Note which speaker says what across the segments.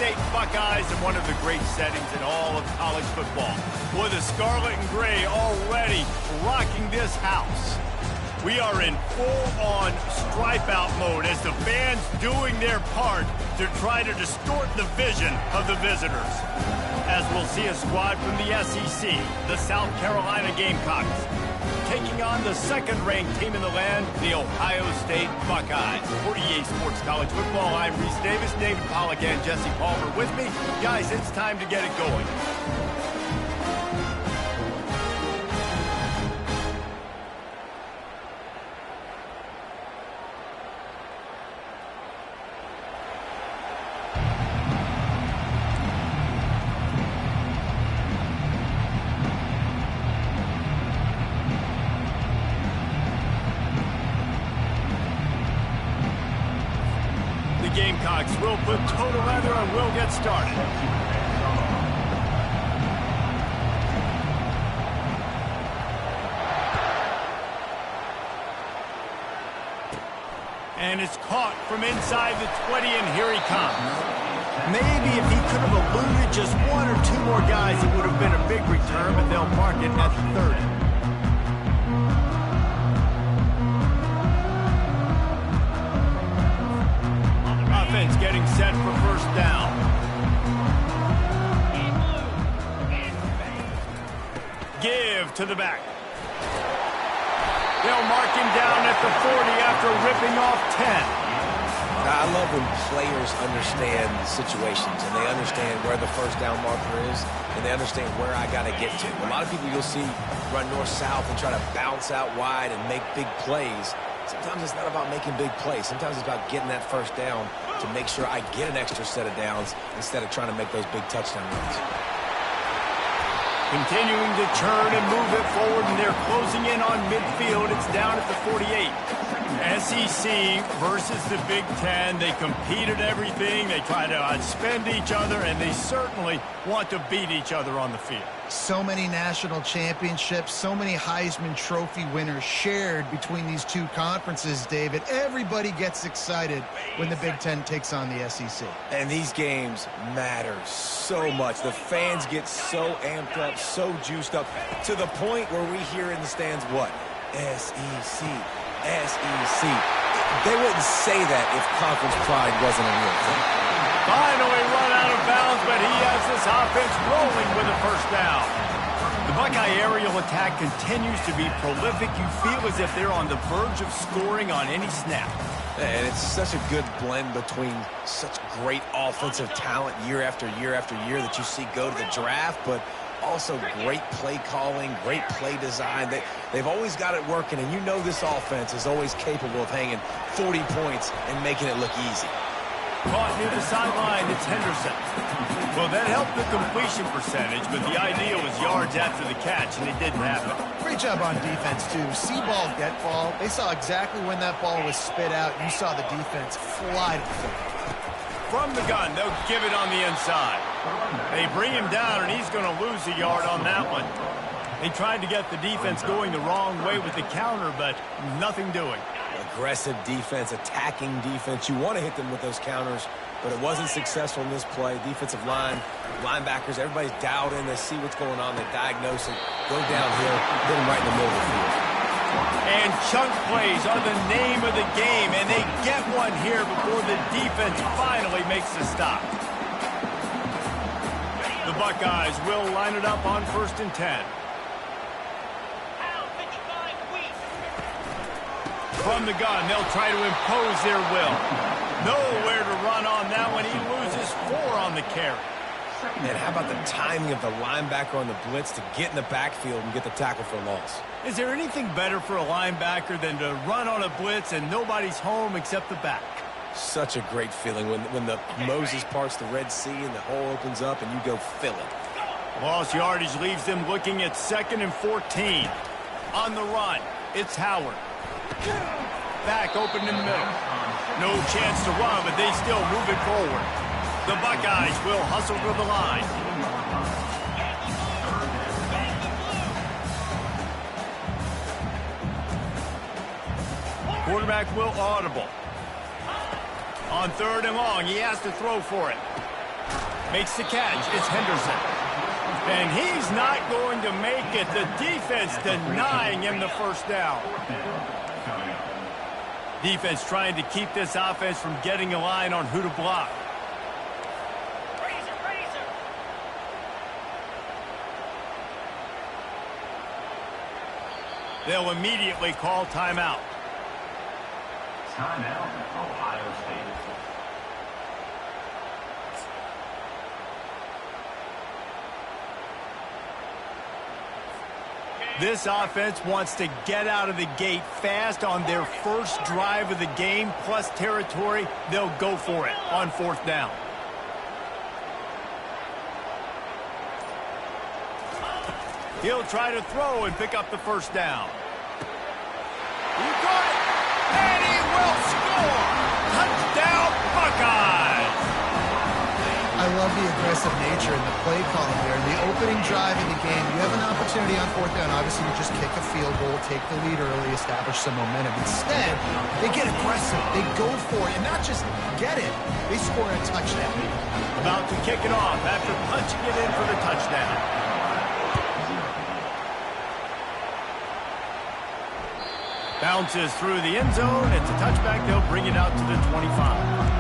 Speaker 1: State Buckeyes in one of the great settings in all of college football. With the scarlet and gray already rocking this house. We are in full-on stripe-out mode as the fans doing their part to try to distort the vision of the visitors. As we'll see a squad from the SEC, the South Carolina Gamecocks, taking on the second-ranked team in the land, the Ohio State Buckeyes. For EA Sports College Football, I'm Reese Davis, David Pollack, and Jesse Palmer with me. Guys, it's time to get it going. Gamecocks will put total leather and will get started. And it's caught from inside the 20, and here he comes. Maybe if he could have eluded just one or two more guys, it would have been a big return, but they'll mark it at the 30. Offense getting set for first down. Give to the back. They'll mark him down at the 40 after ripping off 10.
Speaker 2: I love when players understand situations and they understand where the first down marker is and they understand where I got to get to. A lot of people you'll see run north-south and try to bounce out wide and make big plays. Sometimes it's not about making big plays. Sometimes it's about getting that first down to make sure I get an extra set of downs instead of trying to make those big touchdown runs.
Speaker 1: Continuing to turn and move it forward, and they're closing in on midfield. It's down at the 48. SEC versus the Big Ten. They compete at everything. They try to outspend each other, and they certainly want to beat each other on the field.
Speaker 3: So many national championships, so many Heisman Trophy winners shared between these two conferences, David. Everybody gets excited when the Big Ten takes on the SEC.
Speaker 2: And these games matter so much. The fans get so amped up, so juiced up, to the point where we hear in the stands, what? SEC. SEC. They wouldn't say that if conference pride wasn't a real thing.
Speaker 1: Finally run out of bounds, but he has this offense rolling with a first down. The Buckeye aerial attack continues to be prolific. You feel as if they're on the verge of scoring on any snap.
Speaker 2: And it's such a good blend between such great offensive talent year after year after year that you see go to the draft, but also great play calling, great play design. They've always got it working, and you know this offense is always capable of hanging 40 points and making it look easy.
Speaker 1: Caught near the sideline, it's Henderson. Well, that helped the completion percentage, but the idea was yards after the catch, and it didn't happen.
Speaker 3: Great job on defense, too. See ball, get ball. They saw exactly when that ball was spit out. You saw the defense fly to the field.
Speaker 1: From the gun, they'll give it on the inside. They bring him down, and he's going to lose a yard on that one. They tried to get the defense going the wrong way with the counter, but nothing doing.
Speaker 2: Aggressive defense, attacking defense. You want to hit them with those counters, but it wasn't successful in this play. Defensive line, linebackers, everybody's dialed in. They see what's going on. They diagnose it, go downhill, hit them right in the middle of the field.
Speaker 1: And chunk plays are the name of the game, and they get one here before the defense finally makes the stop. The Buckeyes will line it up on 1st and 10. From the gun, they'll try to impose their will. Nowhere to run on that one. He loses 4 on the carry.
Speaker 2: And how about the timing of the linebacker on the blitz to get in the backfield and get the tackle for a loss?
Speaker 1: Is there anything better for a linebacker than to run on a blitz and nobody's home except the back?
Speaker 2: Such a great feeling when the Moses parts the Red Sea and the hole opens up and you go fill it.
Speaker 1: Lost yardage leaves them looking at 2nd and 14. On the run, it's Howard. Back open in the middle. No chance to run, but they still move it forward. The Buckeyes will hustle to the line. Quarterback will audible. On 3rd and long, he has to throw for it. Makes the catch. It's Henderson. And he's not going to make it. The defense denying him the first down. Defense trying to keep this offense from getting a line on who to block. They'll immediately call timeout.
Speaker 4: Timeout, Ohio State.
Speaker 1: This offense wants to get out of the gate fast on their first drive of the game, plus territory. They'll go for it on fourth down. He'll try to throw and pick up the first down. He got it, and he will score! Touchdown, Buckeyes!
Speaker 3: I love the aggressive nature and the play calling there. In the opening drive of the game, you have an opportunity on fourth down, obviously, to just kick a field goal, take the lead early, establish some momentum. Instead, they get aggressive. They go for it, and not just get it, they score a touchdown.
Speaker 1: About to kick it off after punching it in for the touchdown. Bounces through the end zone. It's a touchback. They'll bring it out to the 25.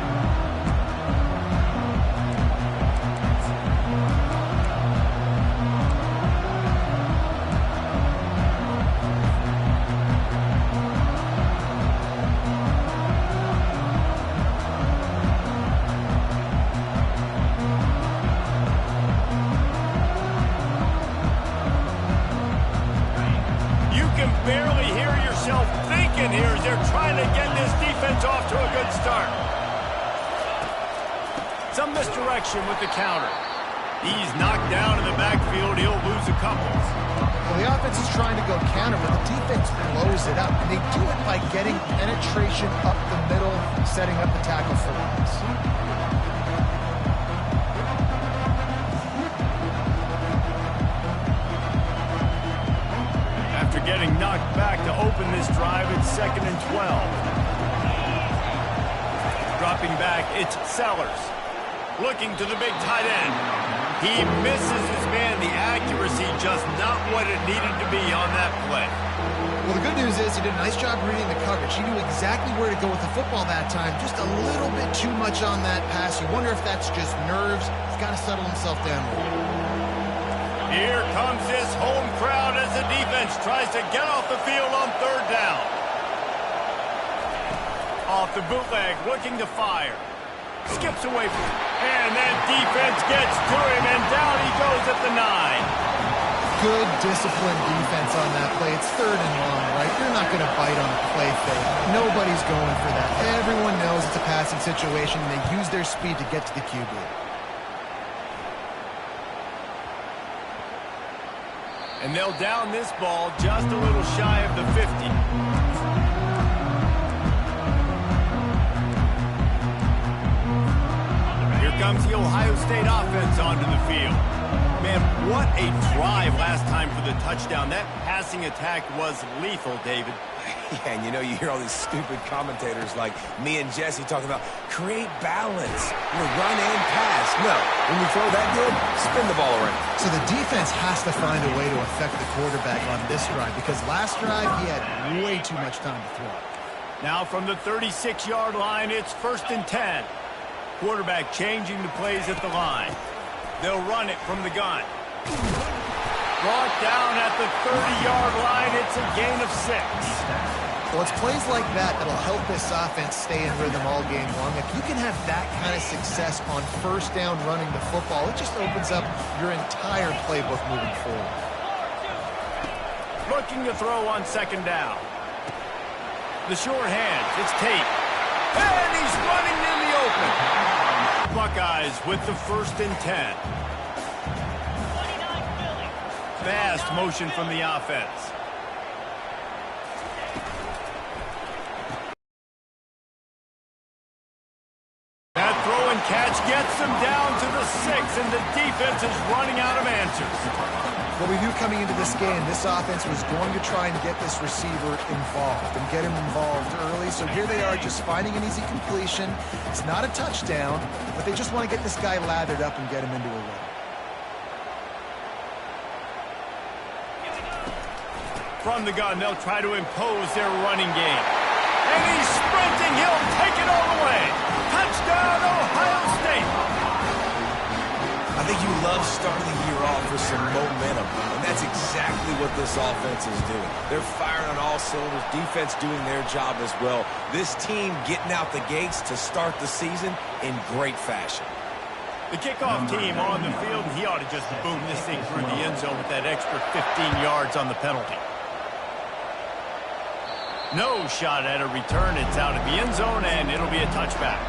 Speaker 1: Barely hear yourself thinking here as they're trying to get this defense off to a good start. Some misdirection with the counter. He's knocked down in the backfield. He'll lose a couple.
Speaker 3: Well, the offense is trying to go counter, but the defense blows it up. And they do it by getting penetration up the middle, setting up the tackle for loss.
Speaker 1: Getting knocked back to open this drive. It's 2nd and 12. Dropping back, it's Sellers. Looking to the big tight end. He misses his man. The accuracy just not what it needed to be on that play.
Speaker 3: Well, the good news is he did a nice job reading the coverage. He knew exactly where to go with the football that time. Just a little bit too much on that pass. You wonder if that's just nerves. He's got to settle himself down a little.
Speaker 1: Here comes this home crowd as the defense tries to get off the field on third down. Off the bootleg, looking to fire. Skips away from him. And that defense gets to him, and down he goes at the 9.
Speaker 3: Good, disciplined defense on that play. It's 3rd and long, right? You're not going to bite on a play fake. Nobody's going for that. Everyone knows it's a passing situation, and they use their speed to get to the QB.
Speaker 1: And they'll down this ball just a little shy of the 50. Here comes the Ohio State offense onto the field. Man, what a drive last time for the touchdown. That passing attack was lethal, David.
Speaker 2: Yeah, and you hear all these stupid commentators like me and Jesse talking about create balance, run and pass. No, when you throw that good, spin the ball around.
Speaker 3: So the defense has to find a way to affect the quarterback on this drive because last drive he had way too much time to throw.
Speaker 1: Now from the 36-yard line, it's 1st and 10. Quarterback changing the plays at the line. They'll run it from the gun. Brought down at the 30-yard line. It's a gain of 6.
Speaker 3: Well, it's plays like that that'll help this offense stay in rhythm all game long. If you can have that kind of success on first down running the football, it just opens up your entire playbook moving forward.
Speaker 1: Looking to throw on 2nd down. The short hands. It's Tate. And he's running in the open. Buckeyes with the 1st and 10. Fast motion from the offense. That throw and catch gets him down to the 6, and the defense is running out of answers.
Speaker 3: What we knew coming into this game, this offense was going to try and get this receiver involved and get him involved early. So here they are just finding an easy completion. It's not a touchdown, but they just want to get this guy lathered up and get him into a run.
Speaker 1: From the gun, they'll try to impose their running game. And he's sprinting. He'll take it all the way. Touchdown, Ohio State.
Speaker 2: I think you love starting the year off with some momentum, and that's exactly what this offense is doing. They're firing on all cylinders, defense doing their job as well. This team getting out the gates to start the season in great fashion.
Speaker 1: The kickoff team on the field, and he ought to just boom this thing through the end zone with that extra 15 yards on the penalty. No shot at a return. It's out of the end zone, and it'll be a touchback.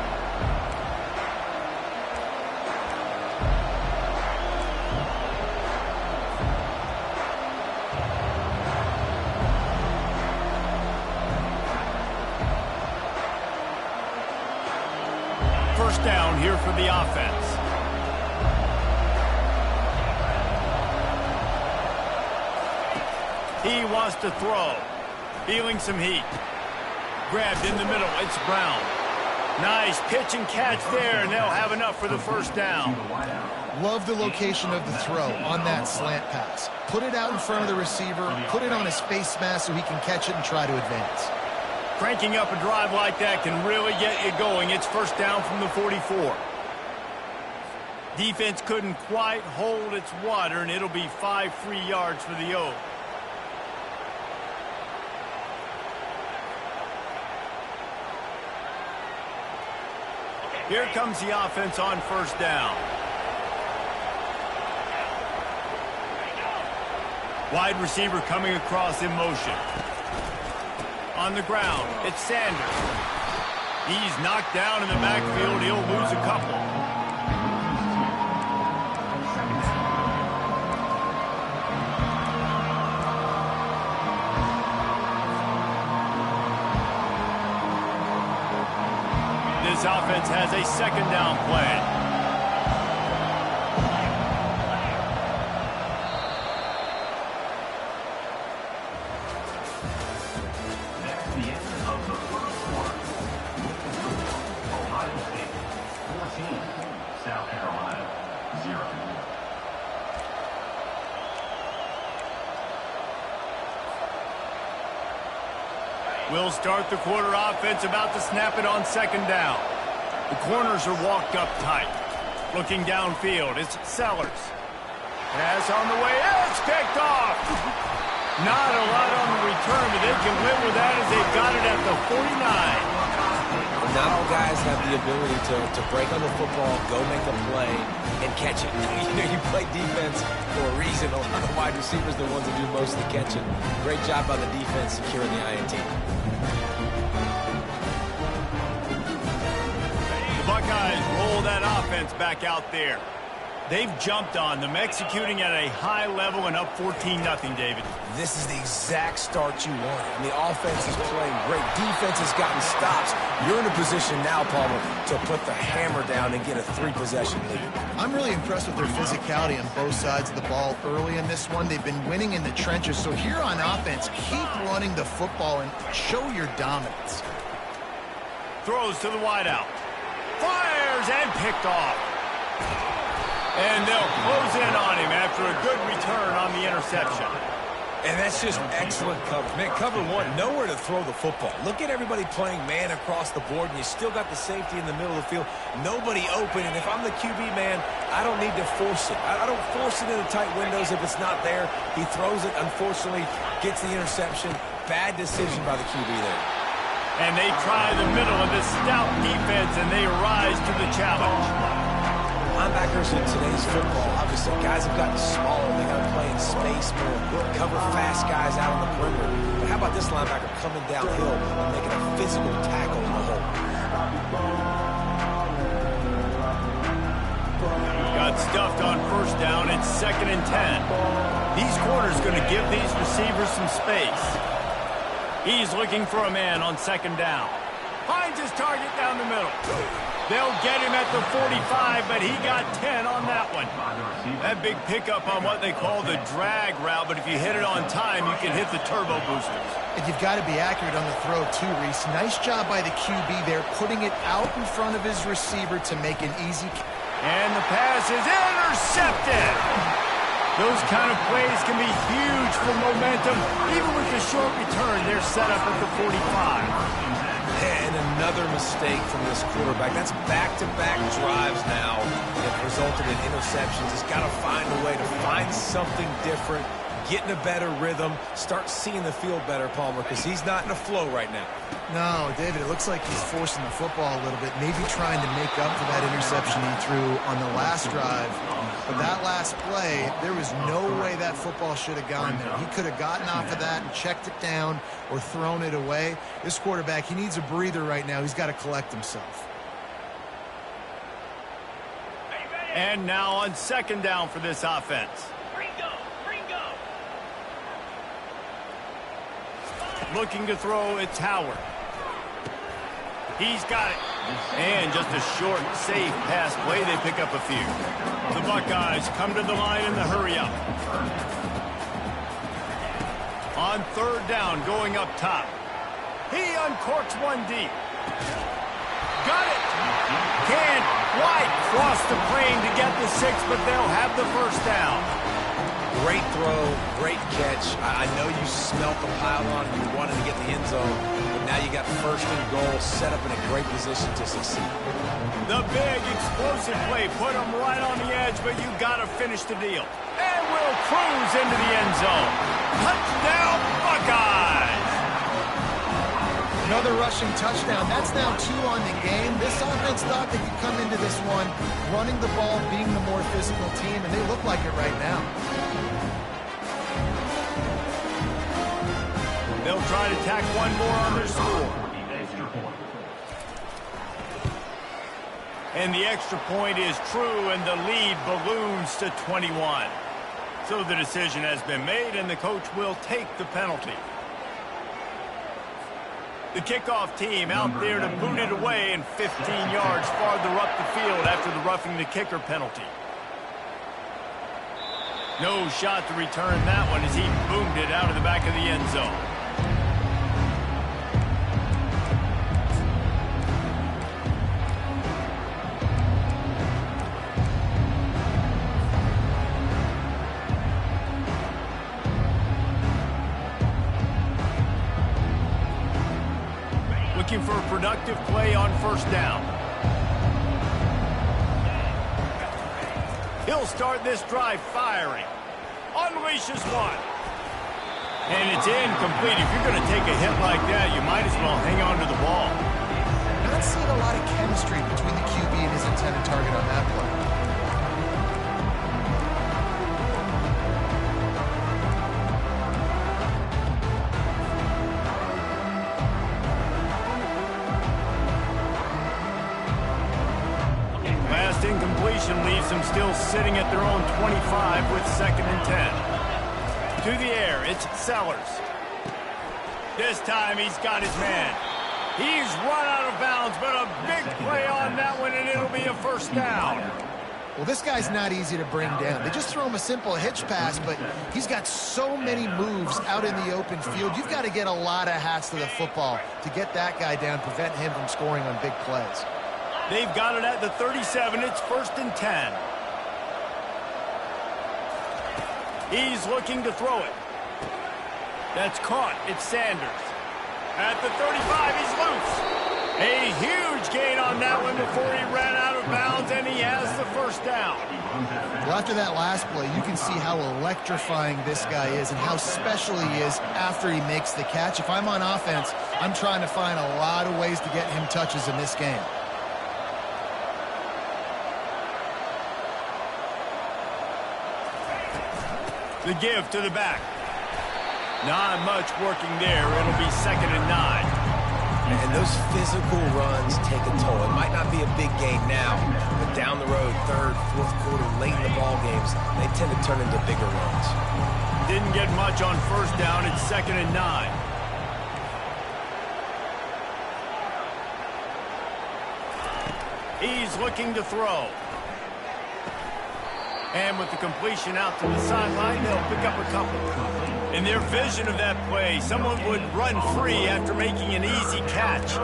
Speaker 1: First down here for the offense. He wants to throw. Feeling some heat. Grabbed in the middle. It's Brown. Nice pitch and catch there, and they'll have enough for the first down.
Speaker 3: Love the location of the throw on that slant pass. Put it out in front of the receiver, put it on his face mask so he can catch it and try to advance.
Speaker 1: Cranking up a drive like that can really get you going. It's first down from the 44. Defense couldn't quite hold its water, and it'll be 5 free yards for the O. Here comes the offense on first down. Wide receiver coming across in motion. On the ground, it's Sanders. He's knocked down in the backfield. He'll lose a couple. This offense has a second down play.
Speaker 4: That's the end of the first quarter. Ohio State 14, South Carolina 0.
Speaker 1: We'll start the quarter offense, about to snap it on second down. The corners are walked up tight. Looking downfield, it's Sellers. Pass on the way, it's picked off. Not a lot on the return, but they can live with that as they've got it at the 49.
Speaker 2: Not all guys have the ability to break on the football, go make a play, and catch it. You play defense for a reason. A lot of wide receivers are the ones that do most of the catching. Great job by the defense securing the INT.
Speaker 1: The Buckeyes roll that offense back out there. They've jumped on them, executing at a high level and up 14-0, David.
Speaker 2: This is the exact start you want. And the offense is playing great. Defense has gotten stops. You're in a position now, Palmer, to put the hammer down and get a 3-possession lead.
Speaker 3: I'm really impressed with their physicality on both sides of the ball early in this one. They've been winning in the trenches. So here on offense, keep running the football and show your dominance.
Speaker 1: Throws to the wideout. Fires and picked off. And they'll close in on him after a good return on the interception.
Speaker 2: And that's just excellent cover. Man, cover one, nowhere to throw the football. Look at everybody playing man across the board, and you still got the safety in the middle of the field. Nobody open, and if I'm the QB, man, I don't need to force it. I don't force it into tight windows if it's not there. He throws it, unfortunately, gets the interception. Bad decision by the QB there.
Speaker 1: And they try the middle of this stout defense, and they rise to the challenge.
Speaker 2: Linebackers in today's football, obviously, guys have gotten smaller. They got to play in space more, cover fast guys out on the perimeter. But how about this linebacker coming downhill and making a physical tackle in the hole?
Speaker 1: Got stuffed on first down. It's 2nd and 10. These corners going to give these receivers some space. He's looking for a man on second down. Finds his target down the middle. They'll get him at the 45, but he got 10 on that one. That big pickup on what they call the drag route, but if you hit it on time, you can hit the turbo boosters.
Speaker 3: And you've got to be accurate on the throw, too, Reese. Nice job by the QB there, putting it out in front of his receiver to make an easy...
Speaker 1: And the pass is intercepted. Those kind of plays can be huge for momentum. Even with the short return, they're set up at the 45.
Speaker 2: And another mistake from this quarterback. That's back-to-back drives now that resulted in interceptions. He's got to find a way to find something different, get in a better rhythm, start seeing the field better, Palmer, because he's not in a flow right now.
Speaker 3: No, David, it looks like he's forcing the football a little bit, maybe trying to make up for that interception he threw on the last drive. But that last play, there was no way that football should have gone there. He could have gotten off of that and checked it down or thrown it away. This quarterback, he needs a breather right now. He's got to collect himself.
Speaker 1: And now on second down for this offense. Looking to throw, it's Howard. He's got it. And just a short, safe pass play. They pick up a few. The Buckeyes come to the line in the hurry-up. On third down, going up top. He uncorks one deep. Got it. Can't quite cross the plane to get the 6, but they'll have the first down.
Speaker 2: Great throw, great catch. I know you smelt the pylon and you wanted to get in the end zone, but now you got first and goal set up in a great position to succeed.
Speaker 1: The big explosive play put him right on the edge, but you got to finish the deal. And will cruise into the end zone. Touchdown, Buckeyes!
Speaker 3: Another rushing touchdown. That's now 2 on the game. This offense thought they could come into this one running the ball, being the more physical team, and they look like it right now.
Speaker 1: They'll try to tack one more on their score. And the extra point is true, and the lead balloons to 21. So the decision has been made, and the coach will take the penalty. The kickoff team out there to boot it away and 15 yards farther up the field after the roughing the kicker penalty. No shot to return that one as he boomed it out of the back of the end zone. Looking for a productive play on first down. He'll start this drive firing. Unleashes one. And it's incomplete. If you're going to take a hit like that, you might as well hang on to the ball.
Speaker 3: Not seeing a lot of chemistry between the QB and his intended target on that play.
Speaker 1: Incompletion leaves them still sitting at their own 25 with 2nd and 10. To the air, it's Sellers. This time he's got his man. He's run out of bounds, but a big play on that one, and it'll be a first down.
Speaker 3: Well, this guy's not easy to bring down. They just throw him a simple hitch pass, but he's got so many moves out in the open field. You've got to get a lot of hats to the football to get that guy down, prevent him from scoring on big plays.
Speaker 1: They've got it at the 37. It's 1st and 10. He's looking to throw it. That's caught. It's Sanders. At the 35, he's loose. A huge gain on that one before he ran out of bounds, and he has the first down.
Speaker 3: Well, after that last play, you can see how electrifying this guy is and how special he is after he makes the catch. If I'm on offense, I'm trying to find a lot of ways to get him touches in this game.
Speaker 1: The give to the back. Not much working there. It'll be 2nd and 9.
Speaker 2: And those physical runs take a toll. It might not be a big game now, but down the road, 3rd, 4th quarter, late in the ball games, they tend to turn into bigger runs.
Speaker 1: Didn't get much on first down. It's 2nd and 9. He's looking to throw. And with the completion out to the sideline, they'll pick up a couple. In their vision of that play, someone would run free after making an easy catch.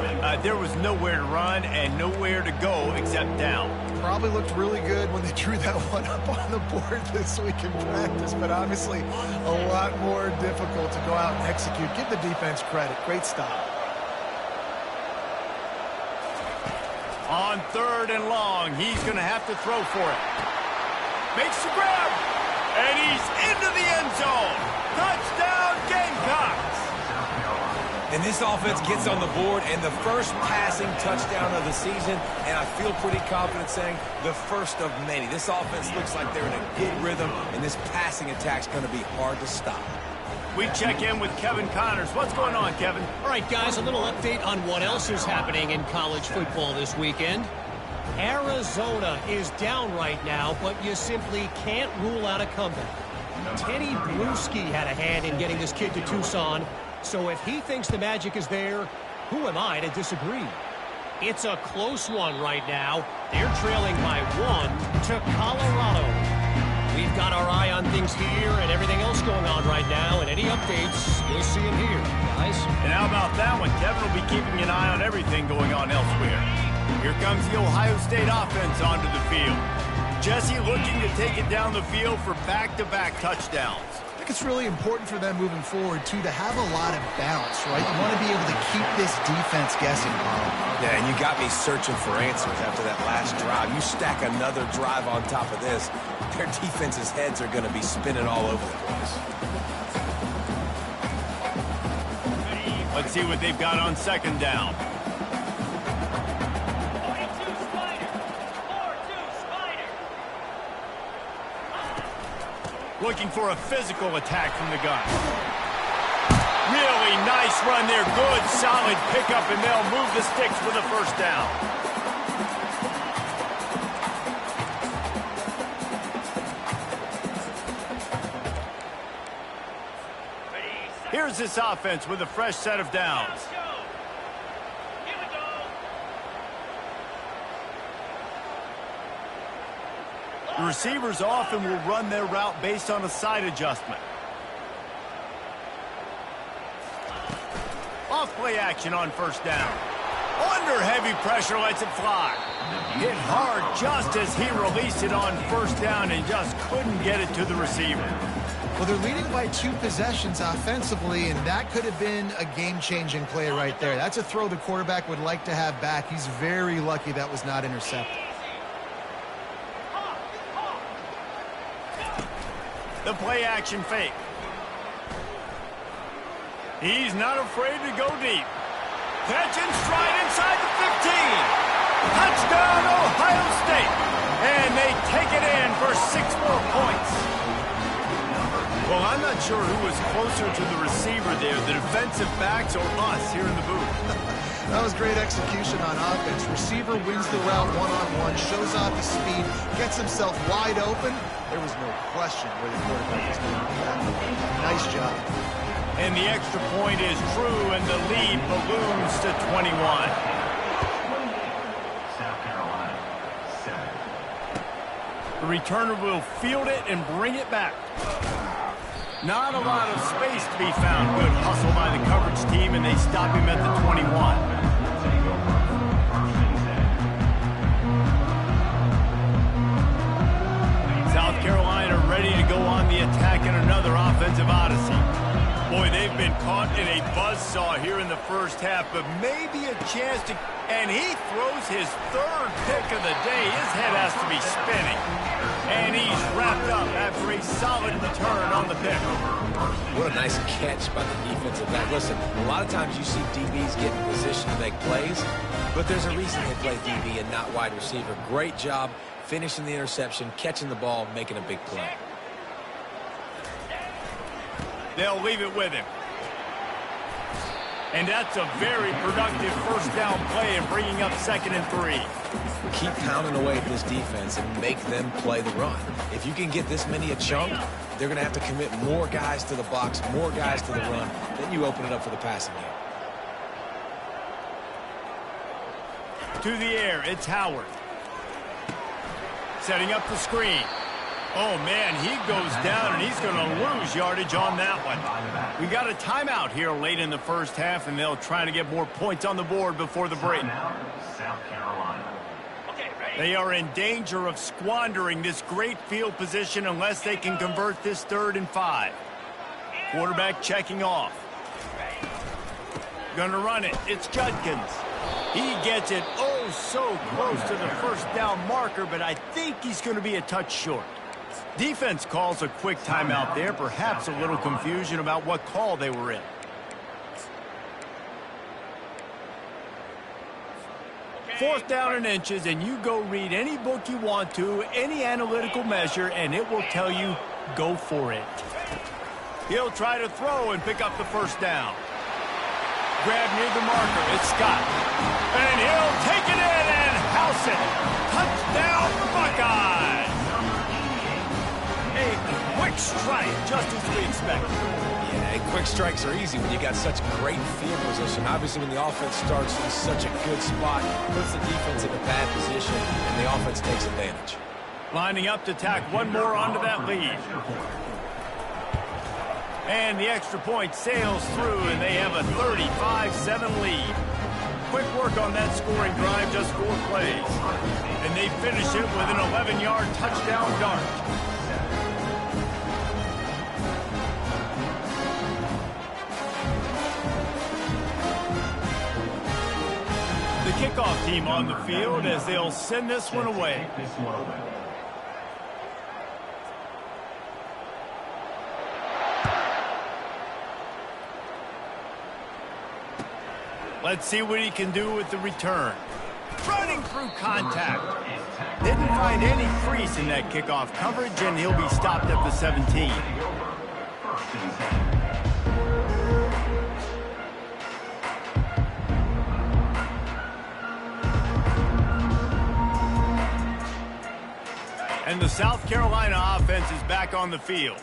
Speaker 1: There was nowhere to run and nowhere to go except down.
Speaker 3: Probably looked really good when they drew that one up on the board this week in practice, but obviously a lot more difficult to go out and execute. Give the defense credit. Great stop.
Speaker 1: On 3rd and long, he's going to have to throw for it. Makes the grab, and he's into the end zone. Touchdown, Gamecocks.
Speaker 2: And this offense gets on the board, and the first passing touchdown of the season, and I feel pretty confident saying the first of many. This offense looks like they're in a good rhythm, and this passing attack's going to be hard to stop.
Speaker 1: We check in with Kevin Connors. What's going on, Kevin?
Speaker 5: All right, guys, a little update on what else is happening in college football this weekend. Arizona is down right now, but you simply can't rule out a comeback. Teddy Bruschi had a hand in getting this kid to Tucson, so if he thinks the magic is there, who am I to disagree? It's a close one right now. They're trailing by 1 to Colorado. We've got our eye on things here and everything else going on right now, and any updates, you'll see them here, guys.
Speaker 1: And how about that one? Kevin will be keeping an eye on everything going on elsewhere. Here comes the Ohio State offense onto the field. Jesse looking to take it down the field for back-to-back touchdowns.
Speaker 3: I think it's really important for them moving forward, too, to have a lot of bounce, right? You want to be able to keep this defense guessing, Paul.
Speaker 2: Yeah, and you got me searching for answers after that last drive. You stack another drive on top of this, their defense's heads are going to be spinning all over the place.
Speaker 1: Let's see what they've got on 2nd down. Looking for a physical attack from the gun. Really nice run there. Good, solid pickup, and they'll move the sticks for the 1st down. Here's this offense with a fresh set of downs. The receivers often will run their route based on a side adjustment. Off play action on 1st down. Under heavy pressure, lets it fly. Hit hard just as he released it on 1st down and just couldn't get it to the receiver.
Speaker 3: Well, they're leading by 2 possessions offensively, and that could have been a game-changing play right there. That's a throw the quarterback would like to have back. He's very lucky that was not intercepted.
Speaker 1: The play action fake. He's not afraid to go deep. Catch and stride inside the 15. Touchdown, Ohio State. And they take it in for 6 more points. Well, I'm not sure who was closer to the receiver there, the defensive backs or us here in the booth.
Speaker 3: That was great execution on offense. Receiver wins the route one-on-one, shows off his speed, gets himself wide open. There was no question where the quarterback was going to be at. Nice job.
Speaker 1: And the extra point is true, and the lead balloons to 21.
Speaker 4: South Carolina, 7.
Speaker 1: The returner will field it and bring it back. Not a lot of space to be found. Good hustle by the coverage team, and they stop him at the 21. South Carolina ready to go on the attack in another offensive odyssey. Boy, they've been caught in a buzzsaw here in the 1st half, but maybe a chance to... And he throws his 3rd pick of the day. His head has to be spinning. And he's wrapped up after a solid return on the pick.
Speaker 2: What a nice catch by the defensive back. Listen, a lot of times you see DBs get in position to make plays, but there's a reason they play DB and not wide receiver. Great job finishing the interception, catching the ball, making a big play.
Speaker 1: They'll leave it with him. And that's a very productive 1st down play and bringing up 2nd and 3.
Speaker 2: Keep pounding away at this defense and make them play the run. If you can get this many a chunk, they're going to have to commit more guys to the box, more guys to the run. Then you open it up for the passing game.
Speaker 1: To the air, it's Howard. setting up the screen. Oh, man, he goes down, and he's going to lose yardage on that one. We got a timeout here late in the first half, and they'll try to get more points on the board before the break.
Speaker 4: South Carolina.
Speaker 1: They are in danger of squandering this great field position unless they can convert this 3rd and 5. Quarterback checking off. Gonna run it. It's Judkins. He gets it oh so close to the first down marker, but I think he's going to be a touch short. Defense calls a quick timeout there, perhaps a little confusion about what call they were in. Fourth down and inches, and you go read any book you want to, any analytical measure, and it will tell you, go for it. He'll try to throw and pick up the first down. Grab near the marker. It's Scott. And he'll take it in and house it. Touchdown, Buckeyes. A quick strike, just as we expected.
Speaker 2: Yeah, and quick strikes are easy when you got such great field position. Obviously, when the offense starts in such a good spot, puts the defense in a bad position, and the offense takes advantage.
Speaker 1: Lining up to tack one more onto that lead. And the extra point sails through, and they have a 35-7 lead. Quick work on that scoring drive, just 4 plays. And they finish it with an 11-yard touchdown dart. The kickoff team on the field as they'll send this one away. Let's see what he can do with the return. Running through contact. Didn't find any crease in that kickoff coverage, and he'll be stopped at the 17. And the South Carolina offense is back on the field.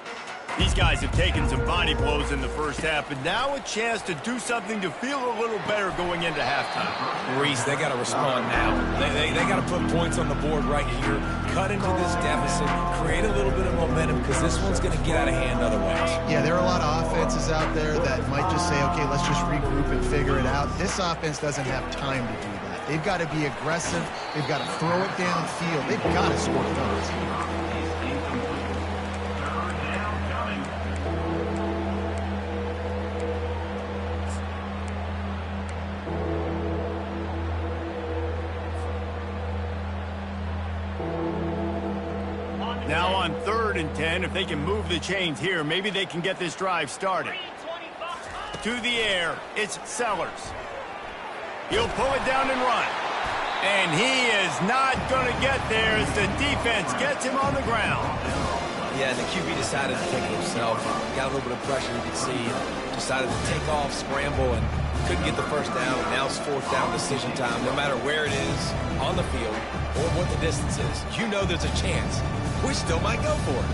Speaker 1: These guys have taken some body blows in the first half, but now a chance to do something to feel a little better going into halftime.
Speaker 2: Reese, they got to respond now. They got to put points on the board right here, cut into this deficit, create a little bit of momentum, because this one's going to get out of hand otherwise.
Speaker 3: Yeah, there are a lot of offenses out there that might just say, okay, let's just regroup and figure it out. This offense doesn't have time to do that. They've got to be aggressive. They've got to throw it downfield. They've got to score points.
Speaker 1: Now on 3rd and 10, if they can move the chains here, maybe they can get this drive started. To the air, it's Sellers. He'll pull it down and run. And he is not going to get there as the defense gets him on the ground.
Speaker 2: Yeah, and the QB decided to take it himself. Got a little bit of pressure, you can see. Decided to take off, scramble, and couldn't get the first down. And now it's 4th down decision time. No matter where it is on the field or what the distance is, you know there's a chance. We still might go for it.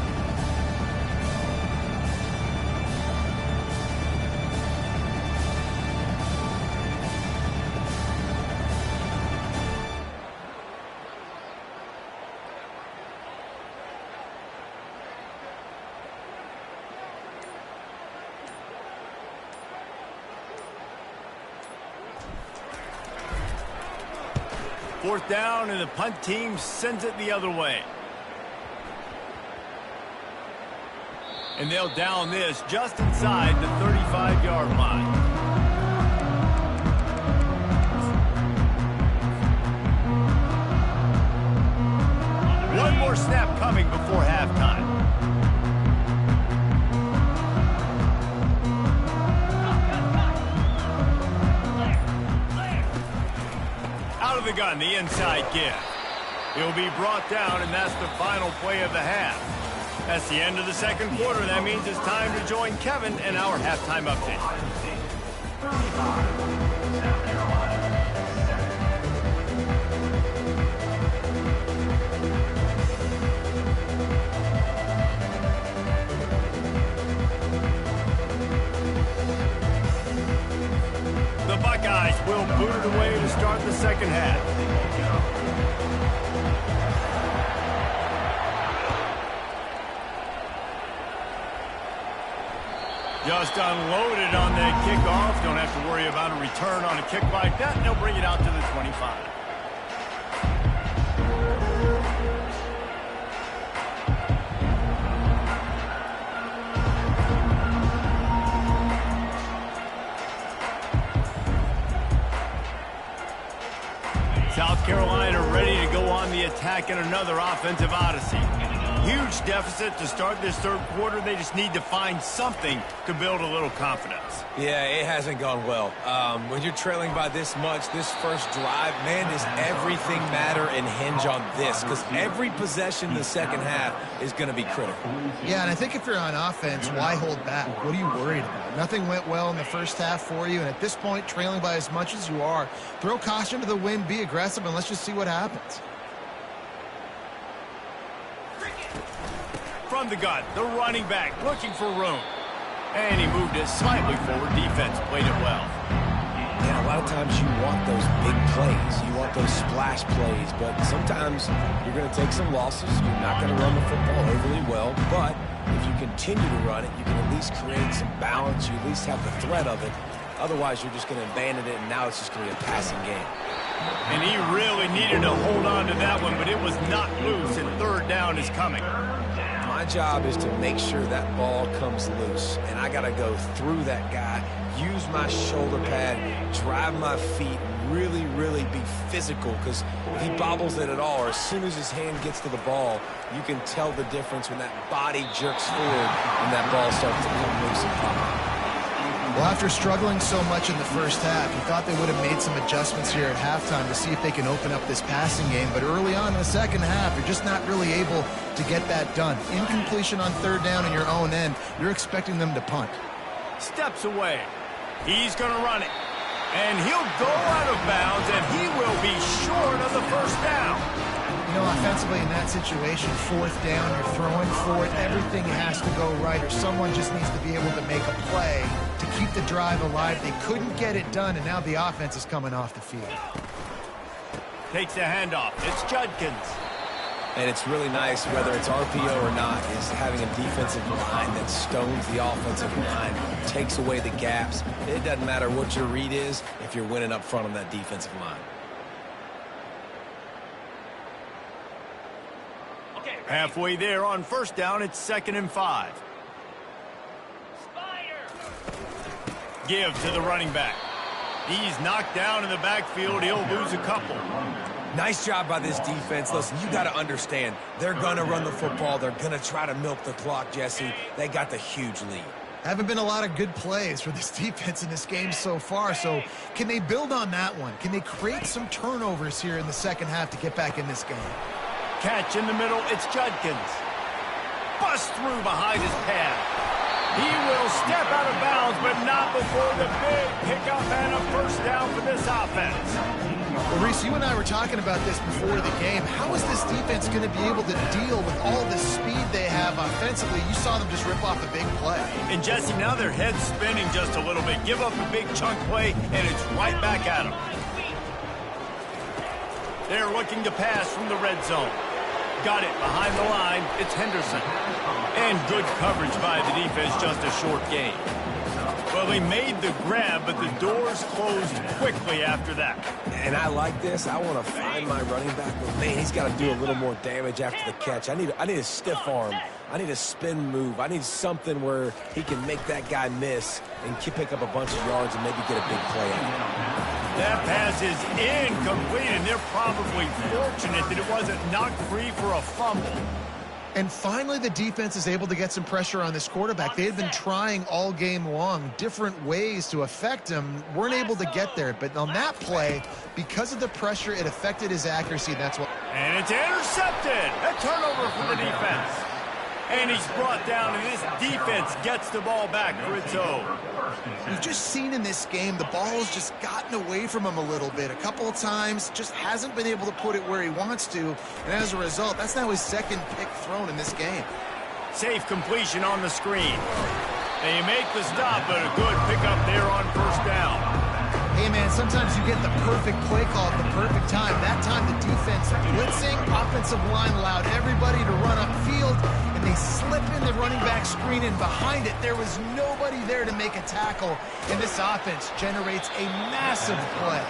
Speaker 1: Fourth down, and the punt team sends it the other way. And they'll down this just inside the 35-yard line. One more snap coming before halftime. Out of the gun, the inside give. He'll be brought down, and that's the final play of the half. That's the end of the second quarter. That means it's time to join Kevin in our halftime update. The Buckeyes will boot it away to start the second half. Just unloaded on that kickoff. Don't have to worry about a return on a kick like that. They'll bring it out to the 25. South Carolina ready to go on the attack in another offensive odyssey. Huge deficit to start this third quarter. They just need to find something to build a little confidence.
Speaker 2: Yeah, it hasn't gone well. When you're trailing by this much, this first drive, man, does everything matter and hinge on this? Because every possession in the second half is going to be critical.
Speaker 3: Yeah, and I think if you're on offense, why hold back? What are you worried about? Nothing went well in the first half for you, and at this point, trailing by as much as you are, throw caution to the wind, be aggressive, and let's just see what happens.
Speaker 1: From the gun, the running back looking for room. And he moved it slightly forward. Defense played it well.
Speaker 2: Yeah, a lot of times you want those big plays. You want those splash plays. But sometimes you're going to take some losses. You're not going to run the football overly well. But if you continue to run it, you can at least create some balance. You at least have the threat of it. Otherwise, you're just going to abandon it, and now it's just going to be a passing game.
Speaker 1: And he really needed to hold on to that one, but it was not loose, and third down is coming.
Speaker 2: My job is to make sure that ball comes loose, and I got to go through that guy, use my shoulder pad, drive my feet, really, really be physical, because if he bobbles it at all, or as soon as his hand gets to the ball, you can tell the difference when that body jerks forward and that ball starts to come loose and pop.
Speaker 3: Well, after struggling so much in the first half, you thought they would have made some adjustments here at halftime to see if they can open up this passing game. But early on in the second half, you're just not really able to get that done. Incompletion on third down in your own end, you're expecting them to punt.
Speaker 1: Steps away. He's going to run it. And he'll go out of bounds, and he will be short of the first down.
Speaker 3: You know, offensively in that situation, fourth down, you're throwing for it, everything has to go right, or someone just needs to be able to make a play to keep the drive alive. They couldn't get it done, and now the offense is coming off the field.
Speaker 1: Takes the handoff. It's Judkins.
Speaker 2: And it's really nice, whether it's RPO or not, is having a defensive line that stones the offensive line, takes away the gaps. It doesn't matter what your read is if you're winning up front on that defensive line.
Speaker 1: Halfway there on first down, it's 2nd and 5. Give to the running back. He's knocked down in the backfield. He'll lose a couple.
Speaker 2: Nice job by this defense. Listen, you got to understand, they're going to run the football. They're going to try to milk the clock, Jesse. They got the huge lead.
Speaker 3: Haven't been a lot of good plays for this defense in this game so far, so can they build on that one? Can they create some turnovers here in the second half to get back in this game?
Speaker 1: Catch in the middle, it's Judkins. Bust through behind his pad. He will step out of bounds, but not before the big pickup and a first down for this offense.
Speaker 3: Well, Reese, you and I were talking about this before the game. How is this defense going to be able to deal with all the speed they have offensively? You saw them just rip off a big play.
Speaker 1: And Jesse, now their head's spinning just a little bit. Give up a big chunk play, and it's right back at them. They're looking to pass from the red zone. Got it behind the line. It's Henderson. And good coverage by the defense, just a short gain. Well, he made the grab, but the doors closed quickly after that.
Speaker 2: And I like this. I want to find my running back, but man, he's got to do a little more damage after the catch. I need a stiff arm. I need a spin move. I need something where he can make that guy miss and pick up a bunch of yards and maybe get a big play out.
Speaker 1: That pass is incomplete, and they're probably fortunate that it wasn't knocked free for a fumble.
Speaker 3: And finally, the defense is able to get some pressure on this quarterback. They had been trying all game long different ways to affect him. Weren't able to get there. But on that play, because of the pressure, it affected his accuracy. That's what.
Speaker 1: And it's intercepted. A turnover for the defense. And he's brought down, and this defense gets the ball back for its own.
Speaker 3: We've just seen in this game the ball has just gotten away from him a little bit. A couple of times, just hasn't been able to put it where he wants to. And as a result, that's now his second pick thrown in this game.
Speaker 1: Safe completion on the screen. They make the stop, but a good pickup there on first down.
Speaker 3: Hey, man, sometimes you get the perfect play call at the perfect time. That time the defense blitzing, offensive line allowed everybody to run upfield, and they slip in there the running back screen, and behind it, there was nobody there to make a tackle, and this offense generates a massive play.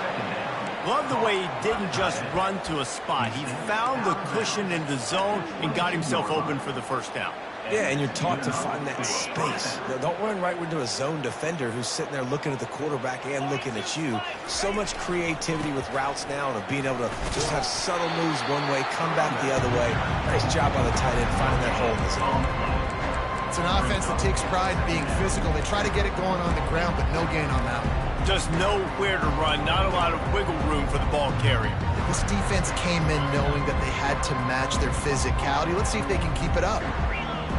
Speaker 1: Love the way he didn't just run to a spot. He found the cushion in the zone and got himself open for the first down.
Speaker 2: Yeah, and you're taught to find that space. Don't run right into a zone defender who's sitting there looking at the quarterback and looking at you. So much creativity with routes now and of being able to just have subtle moves one way, come back the other way. Nice job by the tight end finding that hole in the zone.
Speaker 3: It's an offense that takes pride in being physical. They try to get it going on the ground, but no gain on that one.
Speaker 1: Just nowhere to run, not a lot of wiggle room for the ball carrier.
Speaker 3: This defense came in knowing that they had to match their physicality. Let's see if they can keep it up.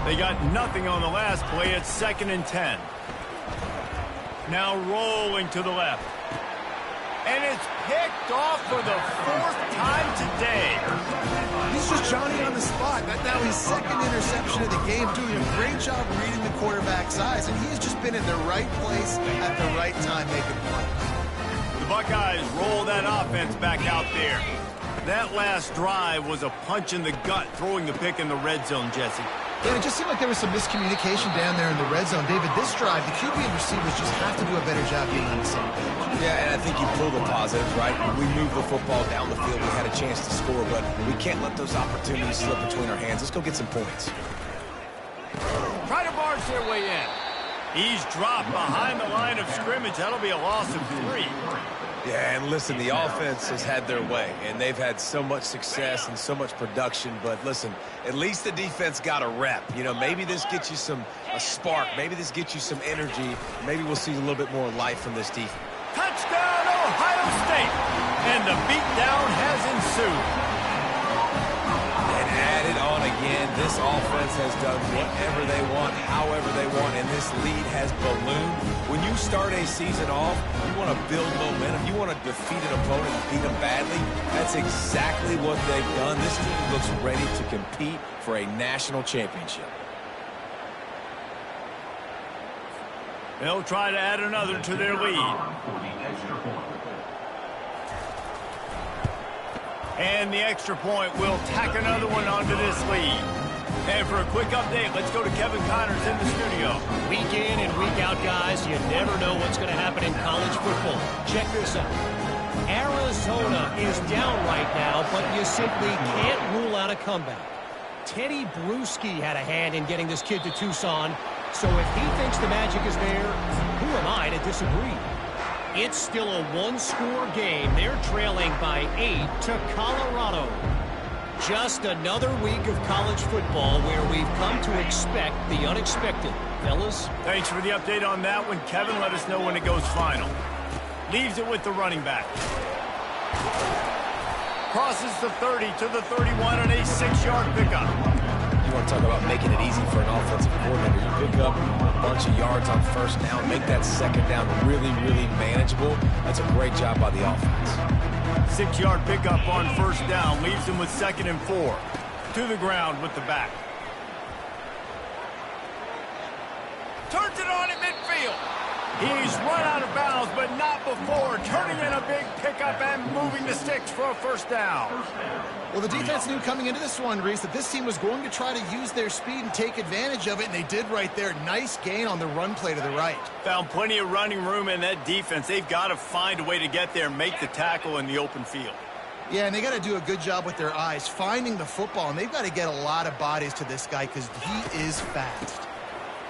Speaker 1: They got nothing on the last play. It's 2nd and 10. Now rolling to the left. And it's picked off for the 4th time today.
Speaker 3: He's just Johnny on the spot. Now his 2nd interception of the game, doing a great job reading the quarterback's eyes, and he has just been in the right place at the right time making plays.
Speaker 1: The Buckeyes roll that offense back out there. That last drive was a punch in the gut, throwing the pick in the red zone, Jesse.
Speaker 3: Yeah, it just seemed like there was some miscommunication down there in the red zone. David, this drive, the QB and receivers just have to do a better job being on the same page.
Speaker 2: Yeah, and I think you pull the positives, right? We moved the football down the field. We had a chance to score, but we can't let those opportunities slip between our hands. Let's go get some points.
Speaker 1: Try to barge their way in. He's dropped behind the line of scrimmage. That'll be a loss of 3.
Speaker 2: Yeah, and listen, the offense has had their way, and they've had so much success and so much production. But listen, at least the defense got a rep. You know, maybe this gets you a spark. Maybe this gets you some energy. Maybe we'll see a little bit more life from this defense.
Speaker 1: Touchdown, Ohio State! And the beatdown has ensued.
Speaker 2: And added on again, this offense has done whatever they want, however they want, and this lead has ballooned. When you start a season off, you want to build momentum. You want to defeat an opponent and beat them badly. That's exactly what they've done. This team looks ready to compete for a national championship.
Speaker 1: They'll try to add another to their lead. And the extra point will tack another one onto this lead. And for a quick update, let's go to Kevin Connors in the studio.
Speaker 5: Week in and week out, guys, you never know what's going to happen in college football. Check this out. Arizona is down right now, but you simply can't rule out a comeback. Teddy Bruschi had a hand in getting this kid to Tucson, so if he thinks the magic is there, who am I to disagree? It's still a one-score game. They're trailing by 8 to Colorado. Just another week of college football where we've come to expect the unexpected. Fellas?
Speaker 1: Thanks for the update on that one, Kevin. Let us know when it goes final. Leaves it with the running back. Crosses the 30 to the 31 and a 6-yard pickup.
Speaker 2: You want to talk about making it easy for an offensive coordinator. You pick up a bunch of yards on first down, make that second down really, really manageable. That's a great job by the offense.
Speaker 1: 6-yard pickup on first down leaves him with 2nd and 4. To the ground with the back. Turns it on at midfield. He's run out of bounds, but not before turning in a big pickup and moving the sticks for a first down.
Speaker 3: Well, the defense knew coming into this one, Reese, that this team was going to try to use their speed and take advantage of it, and they did right there. Nice gain on the run play to the right.
Speaker 1: Found plenty of running room in that defense. They've got to find a way to get there and make the tackle in the open field.
Speaker 3: Yeah, and they got to do a good job with their eyes, finding the football, and they've got to get a lot of bodies to this guy because he is fast.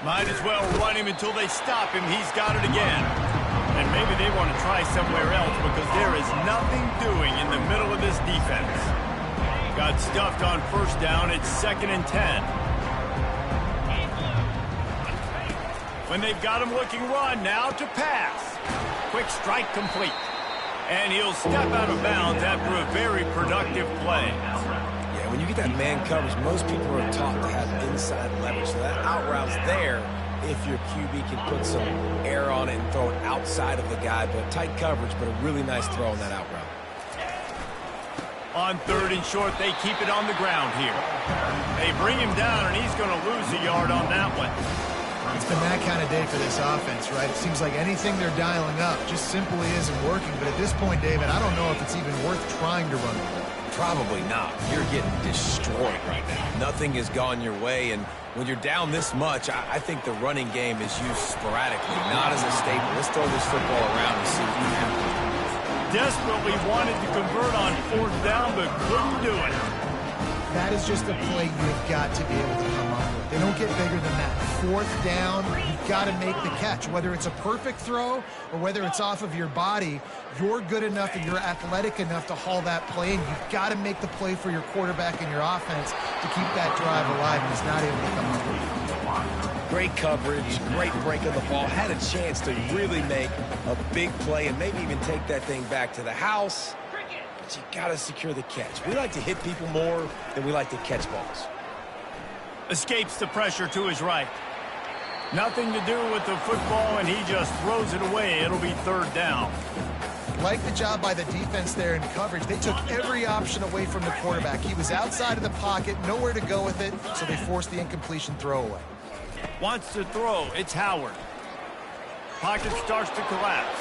Speaker 1: Might as well run him until they stop him. He's got it again. And maybe they want to try somewhere else because there is nothing doing in the middle of this defense. Got stuffed on first down. It's 2nd and 10. When they've got him looking run, now to pass. Quick strike complete. And he'll step out of bounds after a very productive play.
Speaker 2: Yeah, when you get that man coverage, most people are taught to have inside leverage. So that out route's there if your QB can put some air on it and throw it outside of the guy. But tight coverage, but a really nice throw on that out route.
Speaker 1: On 3rd and short, they keep it on the ground here. They bring him down, and he's going to lose a yard on that one.
Speaker 3: It's been that kind of day for this offense, right? It seems like anything they're dialing up just simply isn't working. But at this point, David, I don't know if it's even worth trying to run the ball.
Speaker 2: Probably not. You're getting destroyed right now. Nothing has gone your way, and When you're down this much, I think the running game is used sporadically, not as a staple. Let's throw this football around and see what can happen.
Speaker 1: Desperately wanted to convert on 4th down, but couldn't do it.
Speaker 3: That is just a play you've got to be able to come up with. They don't get bigger than that. 4th down, you've got to make the catch. Whether it's a perfect throw or whether it's off of your body, you're good enough and you're athletic enough to haul that play, and you've got to make the play for your quarterback and your offense to keep that drive alive, and he's not able to come up with it.
Speaker 2: Great coverage, great break of the ball. Had a chance to really make a big play and maybe even take that thing back to the house. But you got to secure the catch. We like to hit people more than we like to catch balls.
Speaker 1: Escapes the pressure to his right. Nothing to do with the football, and he just throws it away. It'll be 3rd down.
Speaker 3: Like the job by the defense there in coverage. They took every option away from the quarterback. He was outside of the pocket, nowhere to go with it, so they forced the incompletion throwaway.
Speaker 1: Wants to throw. It's Howard. Pocket starts to collapse.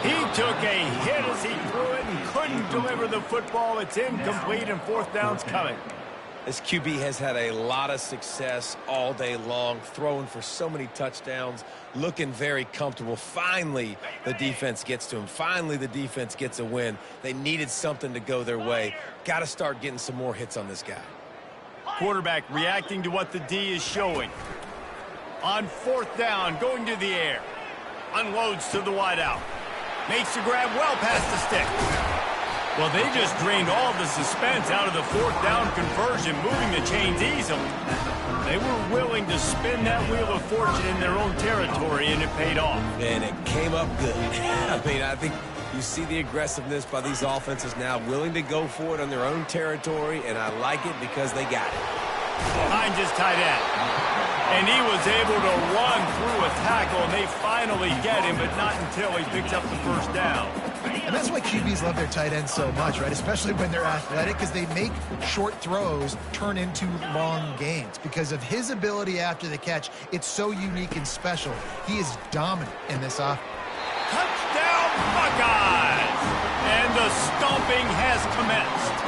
Speaker 1: He took a hit as he threw it and couldn't deliver the football. It's incomplete, and 4th down's coming.
Speaker 2: This QB has had a lot of success all day long, throwing for so many touchdowns, looking very comfortable. Finally, the defense gets to him. Finally, the defense gets a win. They needed something to go their way. Got to start getting some more hits on this guy.
Speaker 1: Quarterback reacting to what the D is showing. On 4th down, going to the air. Unloads to the wideout. Makes the grab well past the stick. Well, they just drained all the suspense out of the 4th down conversion, moving the chains easily. They were willing to spin that wheel of fortune in their own territory, and it paid off.
Speaker 2: And it came up good. I mean, I think you see the aggressiveness by these offenses now, willing to go for it on their own territory, and I like it because they got it.
Speaker 1: Behind his tight end. And he was able to run through a tackle, and they finally get him, but not until he picks up the 1st down.
Speaker 3: And that's why QBs love their tight ends so much, right? Especially when they're athletic, because they make short throws turn into long gains. Because of his ability after the catch, it's so unique and special. He is dominant in this offense.
Speaker 1: Touchdown, Buckeyes! And the stomping has commenced.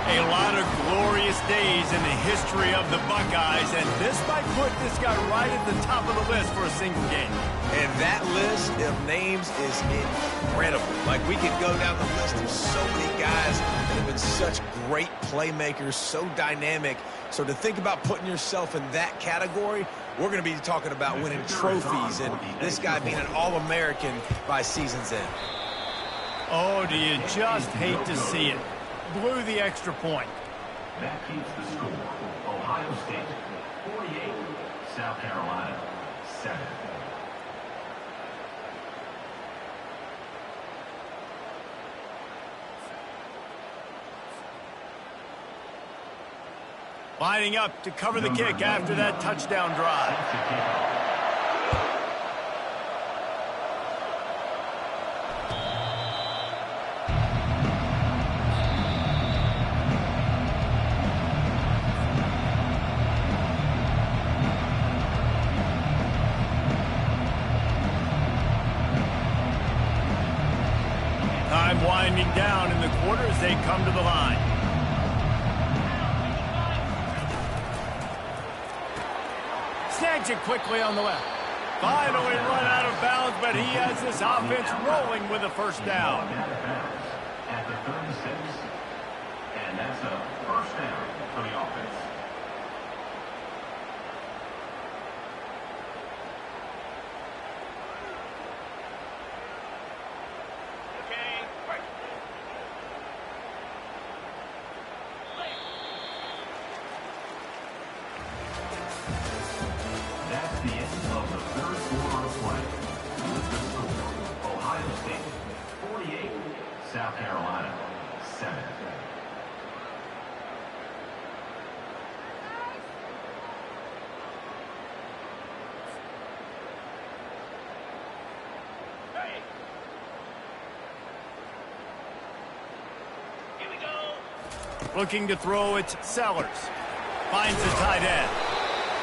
Speaker 1: A lot of glorious days in the history of the Buckeyes, and this might put this guy right at the top of the list for a single game.
Speaker 2: And that list of names is incredible. Like, we could go down the list of so many guys that have been such great playmakers, so dynamic. So to think about putting yourself in that category, we're going to be talking about winning trophies and this guy being an All-American by season's end.
Speaker 1: Oh, do you just hate to see it? Blew the extra point.
Speaker 4: That keeps the score. Ohio State 48, South Carolina 7.
Speaker 1: Lining up to cover the kick after that touchdown drive. Time winding down in the quarter as they come to the line. Snags it quickly on the left. Finally run out of bounds, but he has this offense rolling with a 1st down.
Speaker 4: At the 36. And that's a 1st down for the offense. That's the end of the 3rd quarter of play. With the score, Ohio State 48, South Carolina 7. Here we go.
Speaker 1: Looking to throw, it's Sellers. Finds the tight end.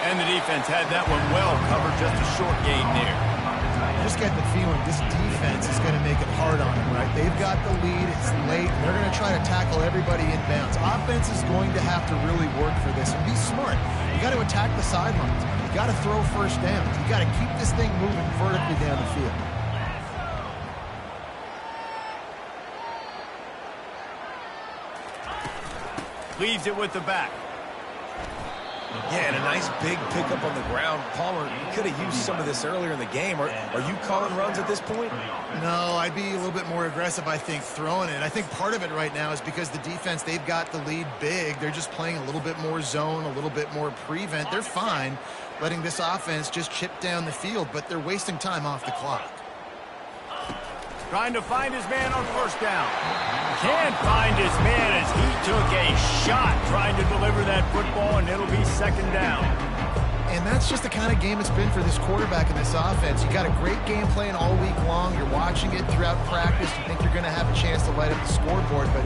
Speaker 1: And the defense had that one well covered, just a short gain there.
Speaker 3: I just get the feeling this defense is going to make it hard on them, right? They've got the lead. It's late. They're going to try to tackle everybody inbounds. Offense is going to have to really work for this and be smart. You got to attack the sidelines. You got to throw first downs. You got to keep this thing moving vertically down the field.
Speaker 1: Leaves it with the back.
Speaker 2: Yeah, and a nice big pickup on the ground. Palmer, you could have used some of this earlier in the game. Are you calling runs at this point?
Speaker 3: No, I'd be a little bit more aggressive, I think, throwing it. I think part of it right now is because the defense, they've got the lead big. They're just playing a little bit more zone, a little bit more prevent. They're fine letting this offense just chip down the field, but they're wasting time off the clock.
Speaker 1: Trying to find his man on first down. Can't find his man as he took a shot trying to deliver that football, and it'll be second down.
Speaker 3: And that's just the kind of game it's been for this quarterback in this offense. You got a great game plan all week long. You're watching it throughout practice. You think you're going to have a chance to light up the scoreboard, but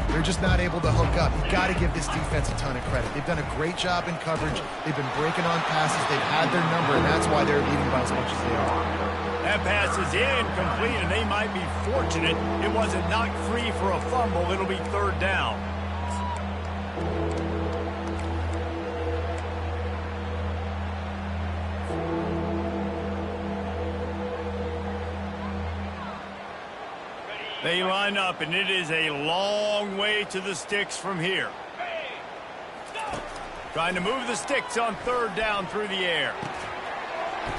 Speaker 3: they're just not able to hook up. You got to give this defense a ton of credit. They've done a great job in coverage. They've been breaking on passes. They've had their number, and that's why they're leading by as much as they are.
Speaker 1: That pass is incomplete, and they might be fortunate it wasn't knocked free for a fumble. It'll be third down. They line up, and it is a long way to the sticks from here. Trying to move the sticks on third down through the air.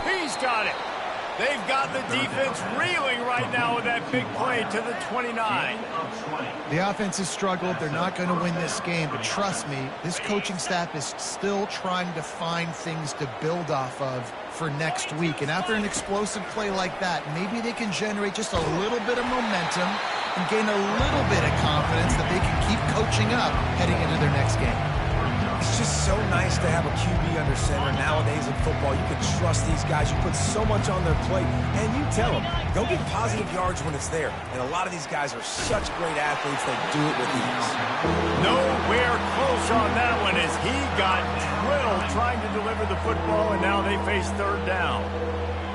Speaker 1: He's got it. They've got the defense reeling right now with that big play to the 29.
Speaker 3: The offense has struggled. They're not going to win this game, but trust me, this coaching staff is still trying to find things to build off of for next week. And after an explosive play like that, maybe they can generate just a little bit of momentum and gain a little bit of confidence that they can keep coaching up heading into their next game.
Speaker 2: It's just so nice to have a QB under center. Nowadays in football, you can trust these guys. You put so much on their plate, and you tell them, go get positive yards when it's there. And a lot of these guys are such great athletes, they do it with ease.
Speaker 1: Nowhere close on that one as he got drilled trying to deliver the football, and now they face third down.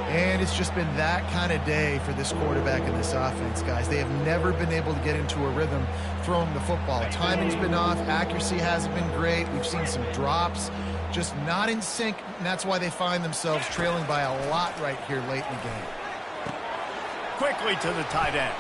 Speaker 3: And it's just been that kind of day for this quarterback and this offense, guys. They have never been able to get into a rhythm throwing the football. Timing's been off. Accuracy hasn't been great. We've seen some drops, just not in sync, and that's why they find themselves trailing by a lot right here late in the game.
Speaker 1: Quickly to the tight end.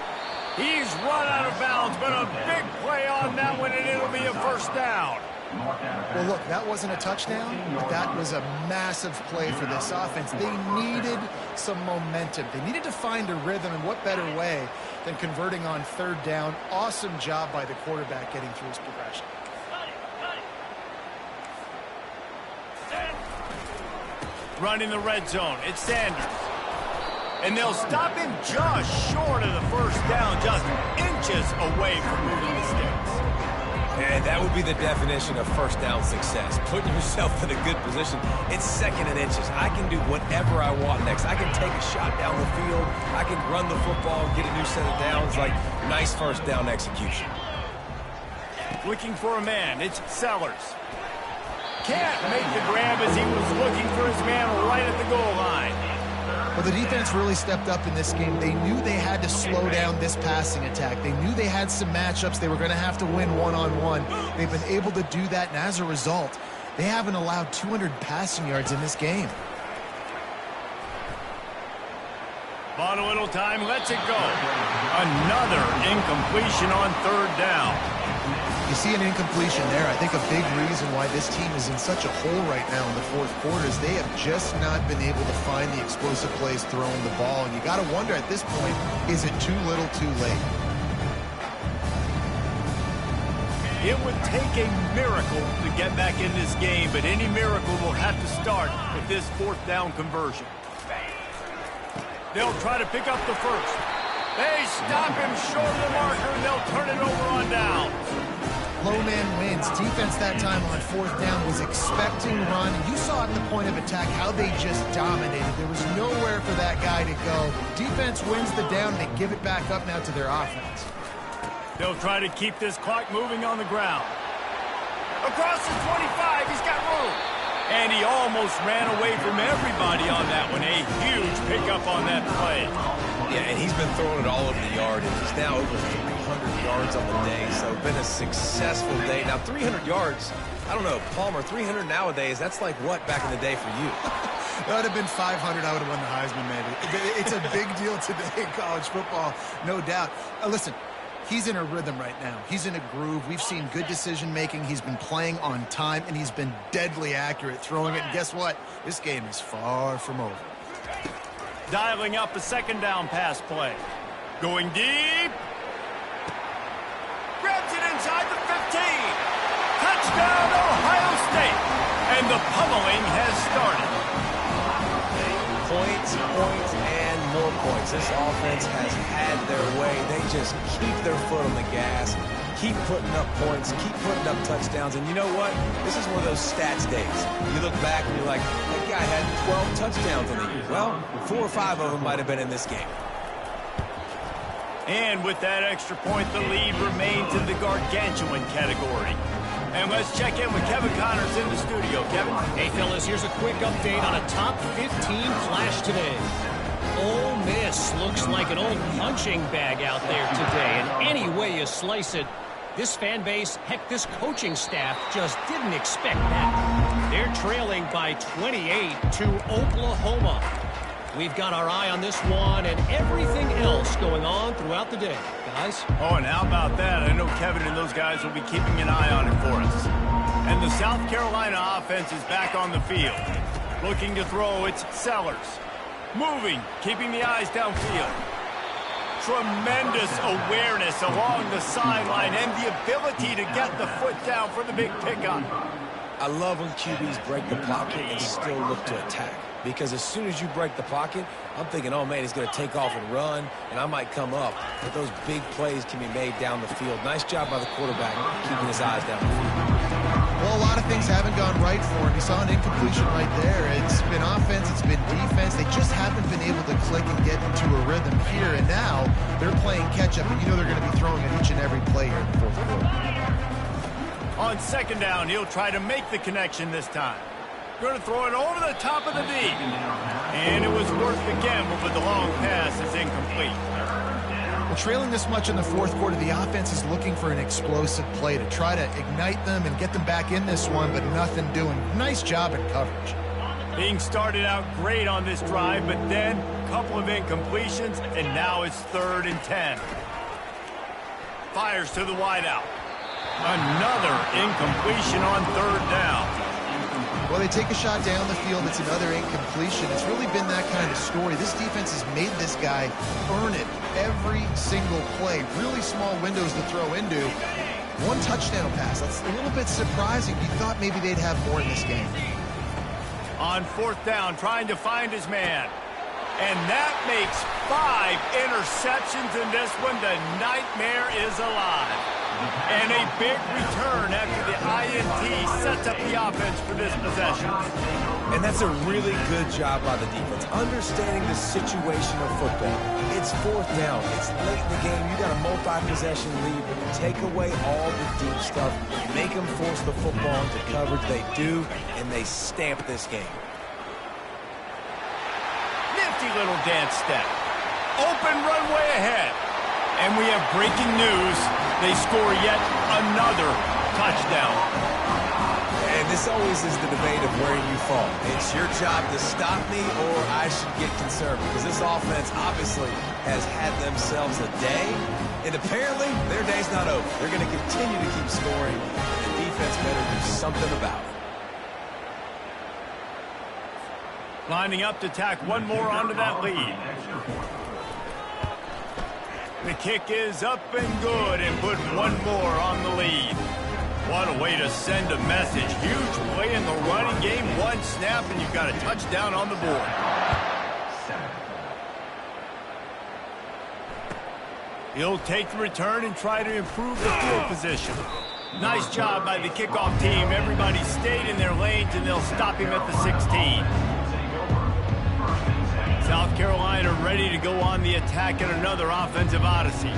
Speaker 1: He's run out of bounds, but a big play on that one, and it'll be a first down.
Speaker 3: Well, look, that wasn't a touchdown, but that was a massive play for this offense. They needed some momentum. They needed to find a rhythm, and what better way than converting on third down. Awesome job by the quarterback getting through his progression.
Speaker 1: Running the red zone, it's Sanders. And they'll stop him just short of the first down, just inches away from moving the sticks.
Speaker 2: And that would be the definition of first down success. Putting yourself in a good position. It's second and inches. I can do whatever I want next. I can take a shot down the field. I can run the football and get a new set of downs. Like, nice first down execution.
Speaker 1: Looking for a man. It's Sellers. Can't make the grab as he was looking for his man right at the goal line.
Speaker 3: Well, the defense really stepped up in this game. They knew they had to slow down this passing attack. They knew they had some matchups they were going to have to win one-on-one. They've been able to do that, and as a result, they haven't allowed 200 passing yards in this game.
Speaker 1: Bought a little time, lets it go. Another incompletion on third down.
Speaker 3: You see an incompletion there. I think a big reason why this team is in such a hole right now in the fourth quarter is they have just not been able to find the explosive plays throwing the ball. And you got to wonder at this point, is it too little too late?
Speaker 1: It would take a miracle to get back in this game, but any miracle will have to start with this fourth down conversion. They'll try to pick up the first. They stop him short of the marker, and they'll turn it over on down.
Speaker 3: Low man wins. Defense that time on fourth down was expecting run. You saw at the point of attack how they just dominated. There was nowhere for that guy to go. Defense wins the down. They give it back up now to their offense.
Speaker 1: They'll try to keep this clock moving on the ground. Across the 25, he's got room. And he almost ran away from everybody on that one. A huge pickup on that play.
Speaker 2: Yeah, and he's been throwing it all over the yard, and he's now over 300 yards on the day, so been a successful day. Now, 300 yards, I don't know, Palmer, 300 nowadays, that's like what back in the day for you?
Speaker 3: That would have been 500. I would have won the Heisman, maybe. It's a big deal today in college football, no doubt. Listen, he's in a rhythm right now. He's in a groove. We've seen good decision-making. He's been playing on time, and he's been deadly accurate throwing it. And guess what? This game is far from over.
Speaker 1: Dialing up a second down pass play. Going deep. Grabs it inside the 15. Touchdown, Ohio State. And the pummeling has started.
Speaker 2: Points, and more points. This offense has had their way. They just keep their foot on the gas, keep putting up points, keep putting up touchdowns. And you know what? This is one of those stats days. You look back and you're like, that guy had 12 touchdowns in the year. Well, 4 or 5 of them might have been in this game.
Speaker 1: And with that extra point, the lead remains in the gargantuan category. And let's check in with Kevin Connors in the studio. Kevin?
Speaker 5: Hey, fellas, here's a quick update on a top 15 flash today. Ole Miss looks like an old punching bag out there today. And any way you slice it, this fan base, heck, this coaching staff just didn't expect that. They're trailing by 28 to Oklahoma. We've got our eye on this one and everything else going on throughout the day. Guys?
Speaker 1: Oh, and how about that? I know Kevin and those guys will be keeping an eye on it for us. And the South Carolina offense is back on the field. Looking to throw, it's Sellers. Moving, keeping the eyes downfield. Tremendous awareness along the sideline and the ability to get the foot down for the big pickup.
Speaker 2: I love when QBs break the pocket and still look to attack. Because as soon as you break the pocket, I'm thinking, oh, man, he's going to take off and run, and I might come up. But those big plays can be made down the field. Nice job by the quarterback keeping his eyes down the field.
Speaker 3: Well, a lot of things haven't gone right for him. He saw an incompletion right there. It's been offense, it's been defense. They just haven't been able to click and get into a rhythm here. And now they're playing catch-up, and you know they're going to be throwing at each and every play here in the fourth quarter.
Speaker 1: On second down, he'll try to make the connection this time. Going to throw it over the top of the knee. And it was worth the gamble, but the long pass is incomplete.
Speaker 3: Well, trailing this much in the fourth quarter, the offense is looking for an explosive play to try to ignite them and get them back in this one, but nothing doing. Nice job in coverage.
Speaker 1: Being started out great on this drive, but then a couple of incompletions, and now it's 3rd and 10. Fires to the wideout. Another incompletion on 3rd down.
Speaker 3: Well, they take a shot down the field. It's another incompletion. It's really been that kind of story. This defense has made this guy earn it every single play. Really small windows to throw into. One touchdown pass. That's a little bit surprising. You thought maybe they'd have more in this game.
Speaker 1: On 4th down, trying to find his man. And that makes 5 interceptions in this one. The nightmare is alive. And a big return after the INT sets up the offense for this possession.
Speaker 2: And that's a really good job by the defense, understanding the situation of football. It's 4th down. It's late in the game. You got a multi-possession lead. Take away all the deep stuff. Make them force the football into coverage. They do, and they stamp this game.
Speaker 1: Nifty little dance step. Open runway ahead. And we have breaking news. They score yet another touchdown.
Speaker 2: And this always is the debate of where you fall. It's your job to stop me or I should get concerned, because this offense obviously has had themselves a day, and apparently their day's not over. They're going to continue to keep scoring, and the defense better do something about it.
Speaker 1: Lining up to tack one more onto that lead. The kick is up and good, and put one more on the lead. What a way to send a message. Huge play in the running game. One snap, and you've got a touchdown on the board. He'll take the return and try to improve the field position. Nice job by the kickoff team. Everybody stayed in their lanes, and they'll stop him at the 16. South Carolina ready to go on the attack in another offensive odyssey.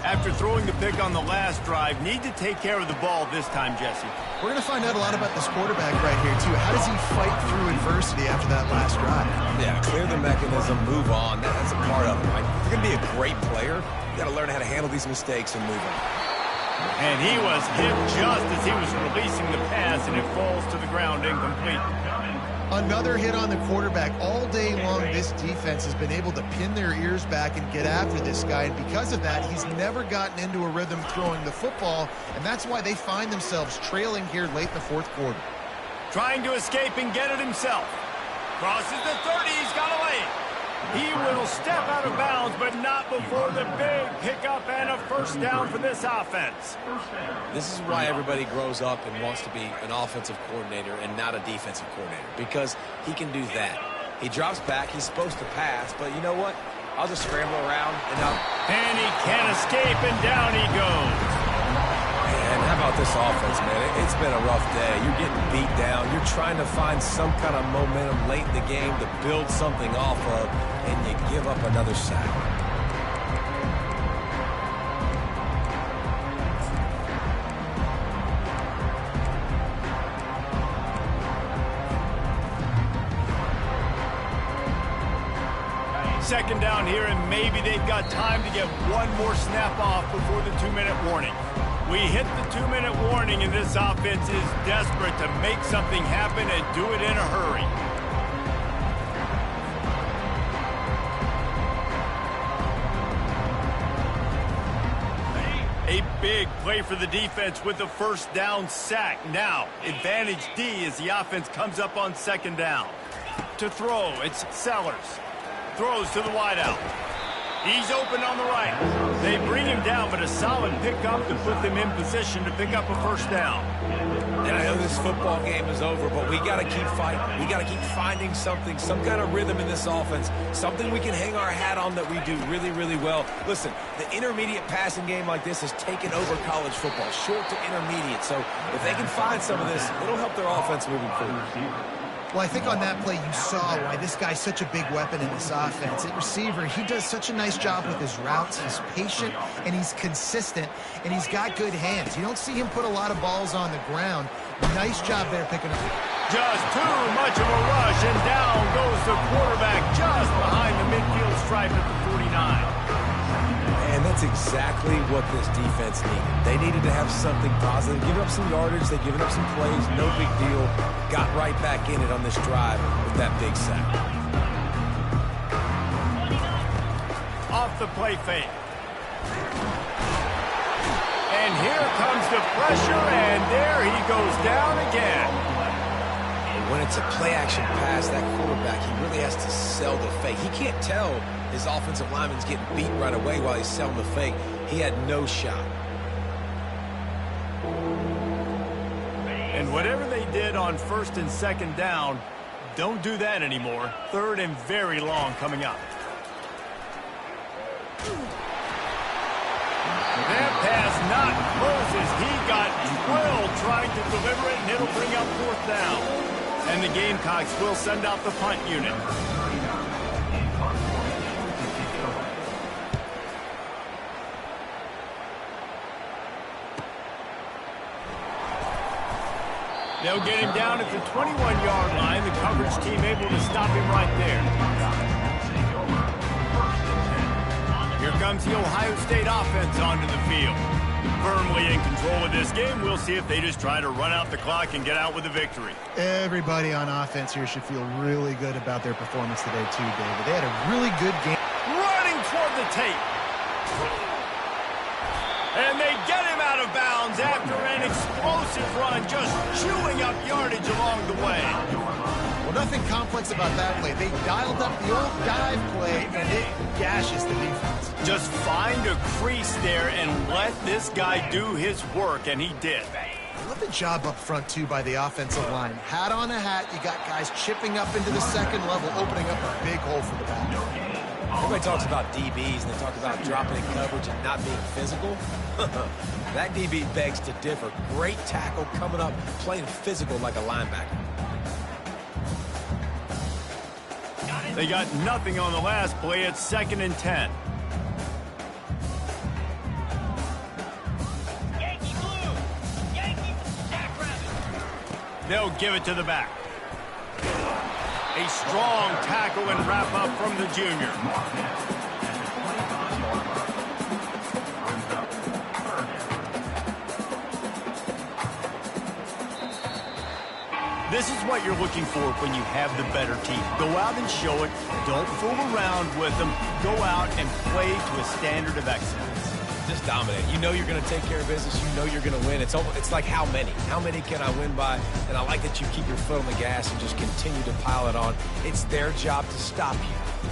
Speaker 1: After throwing the pick on the last drive, need to take care of the ball this time, Jesse.
Speaker 3: We're going to find out a lot about this quarterback right here, too. How does he fight through adversity after that last drive?
Speaker 2: Yeah, clear the mechanism, move on. That's a part of it, right? If you're going to be a great player, you got to learn how to handle these mistakes and move on.
Speaker 1: And he was hit just as he was releasing the pass, and it falls to the ground incomplete.
Speaker 3: Another hit on the quarterback. All day long, this defense has been able to pin their ears back and get after this guy, and because of that, he's never gotten into a rhythm throwing the football, and that's why they find themselves trailing here late in the fourth quarter.
Speaker 1: Trying to escape and get it himself. Crosses the 30, he's got away. He will step out of bounds, but not before the big pickup and a first down for this offense.
Speaker 2: This is why everybody grows up and wants to be an offensive coordinator and not a defensive coordinator, because he can do that. He drops back, he's supposed to pass, but you know what? I'll just scramble around
Speaker 1: and he can't escape, and down he goes.
Speaker 2: Man, how about this offense, man? It's been a rough day. You're getting beat down. You're trying to find some kind of momentum late in the game to build something off of, and you give up another sack.
Speaker 1: Second down here, and maybe they've got time to get one more snap off before the 2-minute warning. We hit the 2-minute warning, and this offense is desperate to make something happen and do it in a hurry. A big play for the defense with the first down sack. Now, advantage D as the offense comes up on second down. To throw, it's Sellers. Throws to the wideout. He's open on the right. They bring him down, but a solid pickup to put them in position to pick up a first down.
Speaker 2: And I know this football game is over, but we got to keep fighting. We got to keep finding something, some kind of rhythm in this offense, something we can hang our hat on that we do really, really well. Listen, the intermediate passing game like this has taken over college football, short to intermediate. So if they can find some of this, it'll help their offense moving forward.
Speaker 3: Well, I think on that play you saw why this guy's such a big weapon in this offense. At receiver, he does such a nice job with his routes. He's patient, and he's consistent, and he's got good hands. You don't see him put a lot of balls on the ground. Nice job there picking up.
Speaker 1: Just too much of a rush, and down goes the quarterback just behind the midfield stripe at the 49.
Speaker 2: And that's exactly what this defense needed. They needed to have something positive. Giving up some yardage, they've given up some plays, no big deal. Got right back in it on this drive with that big sack.
Speaker 1: Off the play fake. And here comes the pressure, and there he goes down again.
Speaker 2: When it's a play-action pass, that quarterback, he really has to sell the fake. He can't tell his offensive lineman's getting beat right away while he's selling the fake. He had no shot.
Speaker 1: And whatever they did on first and second down, don't do that anymore. Third and very long coming up. That pass not close as he got drilled trying to deliver it, and it'll bring up fourth down. And the Gamecocks will send out the punt unit. They'll get him down at the 21-yard line. The coverage team able to stop him right there. Here comes the Ohio State offense onto the field. Firmly in control of this game. We'll see if they just try to run out the clock and get out with a victory.
Speaker 3: Everybody on offense here should feel really good about their performance today, too, David. They had a really good game.
Speaker 1: Running toward the tape. And they get him out of bounds after an explosive run, just chewing up yardage along the way.
Speaker 3: Well, nothing complex about that play. They dialed up the old dive play, and it gashes the defense.
Speaker 1: Just find a crease there and let this guy do his work, and he did.
Speaker 3: I love the job up front, too, by the offensive line. Hat on a hat, you got guys chipping up into the second level, opening up a big hole for the back.
Speaker 2: Everybody talks about DBs, and they talk about dropping in coverage and not being physical. That DB begs to differ. Great tackle coming up, playing physical like a linebacker.
Speaker 1: They got nothing on the last play. It's 2nd and 10. They'll give it to the back. A strong tackle and wrap up from the junior. This is what you're looking for when you have the better team. Go out and show it. Don't fool around with them. Go out and play to a standard of excellence.
Speaker 2: Just dominate. You know you're going to take care of business. You know you're going to win. It's like how many? How many can I win by? And I like that you keep your foot on the gas and just continue to pile it on. It's their job to stop you.